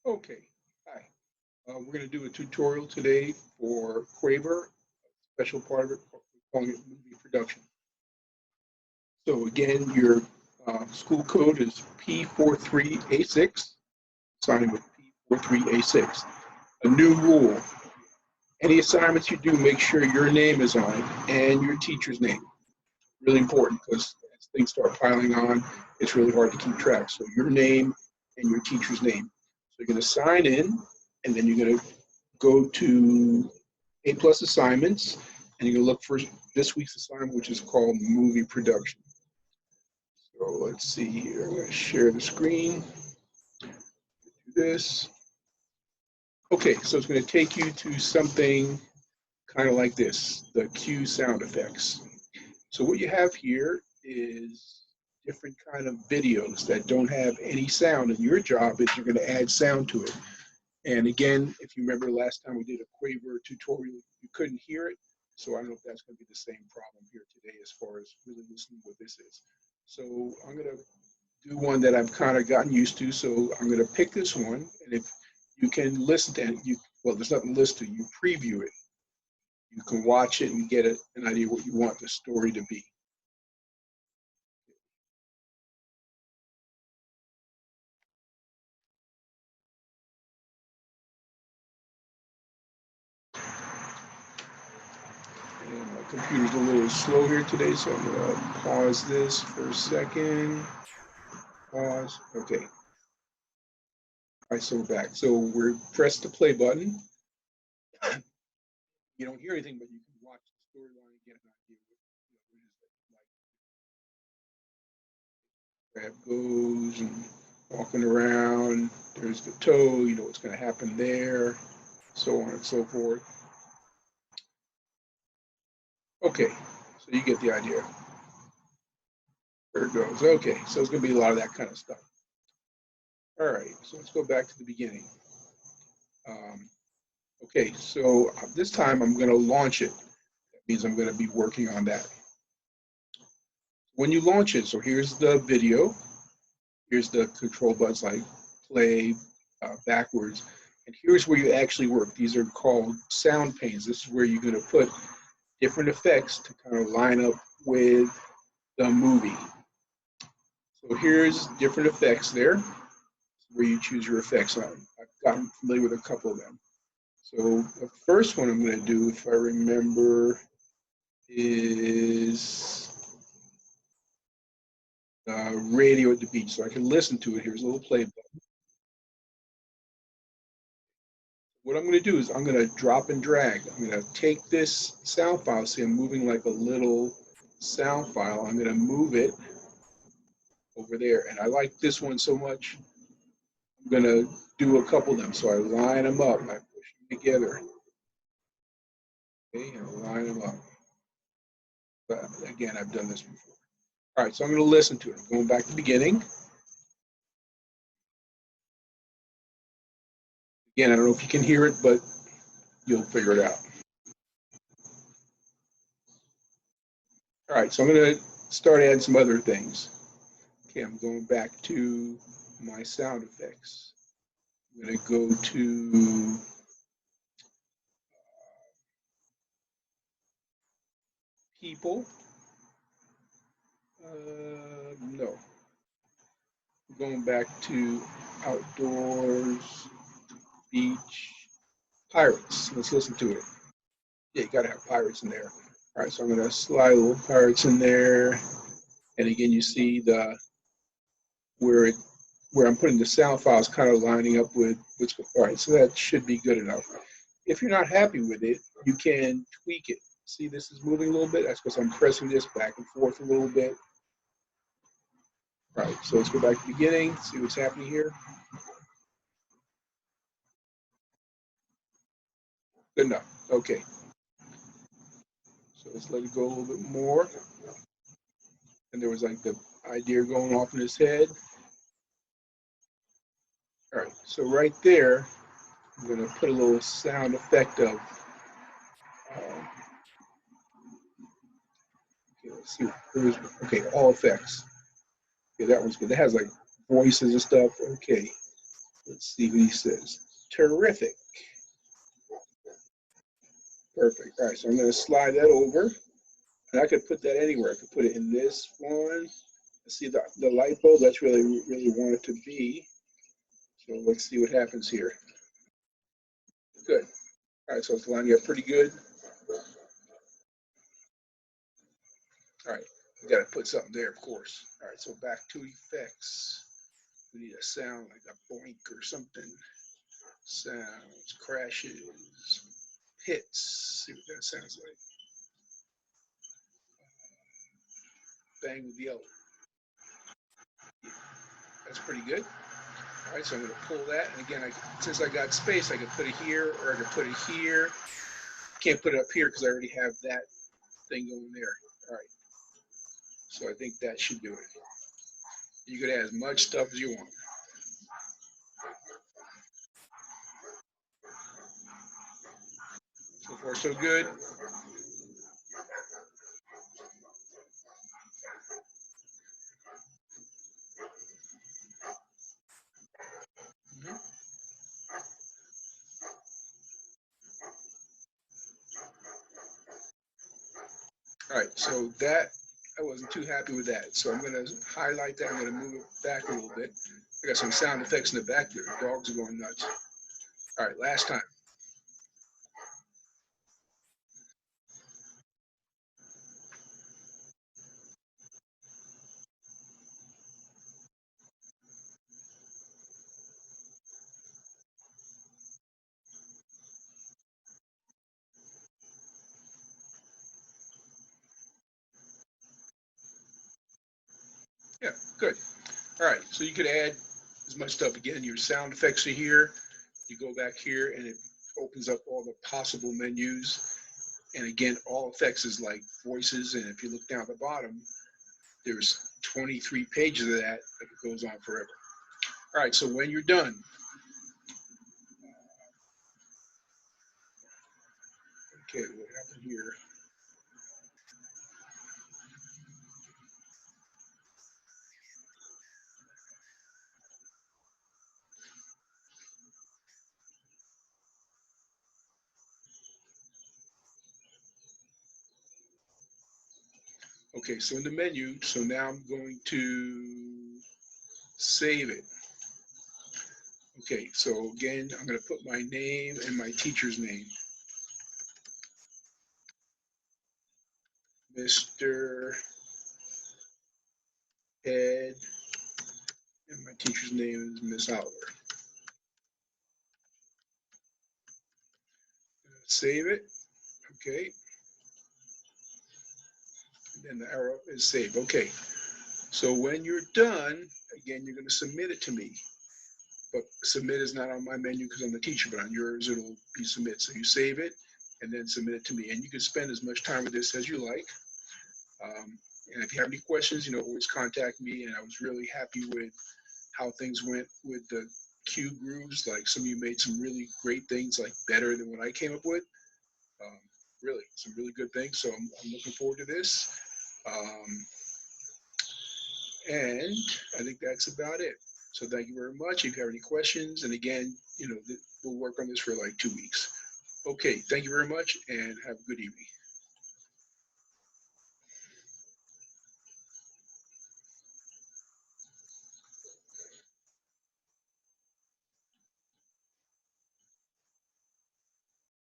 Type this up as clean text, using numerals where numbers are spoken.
Okay, hi. We're going to do a tutorial today for Quaver, special part of it, we're calling it movie production. So again, your school code is P43A6, signing with P43A6. A new rule, any assignments you do, make sure your name is on it and your teacher's name. Really important because as things start piling on, it's really hard to keep track. So your name and your teacher's name. So you're going to sign in, and then you're going to go to A+ assignments, and you're going to look for this week's assignment, which is called movie production. So let's see here. I'm going to share the screen. Do this. Okay, so it's going to take you to something kind of like this, the cue sound effects. So what you have here is different kind of videos that don't have any sound, and your job is you're going to add sound to it. And again, if you remember last time we did a Quaver tutorial, you couldn't hear it. So I don't know if that's going to be the same problem here today as far as really listening to what this is. So I'm going to do one that I've kind of gotten used to. So I'm going to pick this one, and if you can listen to it, well, there's nothing to listen to. You preview it. You can watch it and get an idea what you want the story to be. And my computer's a little slow here today, so I'm going to pause this for a second. Pause. Okay. All right, so we're back. So we're press the play button. You don't hear anything, but you can watch the storyline and get an idea what it is like. Crab goes and walking around. There's the toe. You know what's going to happen there, so on and so forth. Okay, so you get the idea. There it goes. Okay, so it's going to be a lot of that kind of stuff. All right, so let's go back to the beginning. Okay, so this time I'm going to launch it. That means I'm going to be working on that. When you launch it, so here's the video. Here's the control buttons like play, backwards. And here's where you actually work. These are called sound panes. This is where you're going to put different effects to kind of line up with the movie. So here's different effects there, where you choose your effects on. I've gotten familiar with a couple of them. So the first one I'm going to do, if I remember, is radio at the beach. So I can listen to it. Here's a little play button. What I'm going to do is I'm going to drop and drag. I'm going to take this sound file. See, I'm moving like a little sound file. I'm going to move it over there. And I like this one so much, I'm going to do a couple of them. So I line them up. I push them together. Okay, and line them up. But again, I've done this before. All right, so I'm going to listen to it. I'm going back to the beginning. Again, I don't know if you can hear it, but you'll figure it out. All right, so I'm going to start adding some other things. Okay, I'm going back to my sound effects. I'm going to go to people. No. I'm going back to outdoors, beach, pirates. Let's listen to it. Yeah, you got to have pirates in there. All right, so I'm going to slide little pirates in there. And again, you see where I'm putting the sound files kind of lining up with what's going. All right, so that should be good enough. If you're not happy with it, you can tweak it. See, this is moving a little bit. That's because I'm pressing this back and forth a little bit. All right, so let's go back to the beginning, see what's happening here. Good enough. Okay. So let's let it go a little bit more. And there was like the idea going off in his head. All right, so right there, I'm going to put a little sound effect of. Okay, let's see. Okay, all effects. Okay, that one's good. That has like voices and stuff. Okay. Let's see what he says. Terrific. Perfect. All right, so I'm going to slide that over. And I could put that anywhere. I could put it in this one. See the light bulb, that's really want it to be. So let's see what happens here. Good. All right, so it's lining up pretty good. All right, we got to put something there, of course. All right, so back to effects. We need a sound like a boink or something. Sounds, crashes, hits. See what that sounds like. Bang with the other. That's pretty good. All right, so I'm going to pull that. And again, since I got space, I can put it here or I can put it here. Can't put it up here because I already have that thing going there. All right. So I think that should do it. You could add as much stuff as you want. So far, so good. All right, so that, I wasn't too happy with that. So I'm going to highlight that. I'm going to move it back a little bit. I got some sound effects in the back there. The dogs are going nuts. All right, last time. Yeah, good. All right, so you could add as much stuff. Again, your sound effects are here. You go back here and it opens up all the possible menus. And again, all effects is like voices. And if you look down at the bottom, there's 23 pages of that that goes on forever. All right, so when you're done, okay, what happened here? Okay, so in the menu, so now I'm going to save it. Okay, so again, I'm going to put my name and my teacher's name. Mr. Ed, and my teacher's name is Miss Oliver. Save it, okay. And then the arrow is saved, okay. So when you're done, again, you're going to submit it to me. But submit is not on my menu because I'm the teacher, but on yours it'll be submit. So you save it and then submit it to me. And you can spend as much time with this as you like. And if you have any questions, always contact me. And I was really happy with how things went with the cue grooves. Like some of you made some really great things, like better than what I came up with. Really, some really good things. So I'm looking forward to this. And I think that's about it. So thank you very much. If you have any questions, and again, we'll work on this for like 2 weeks. Okay, thank you very much and have a good evening.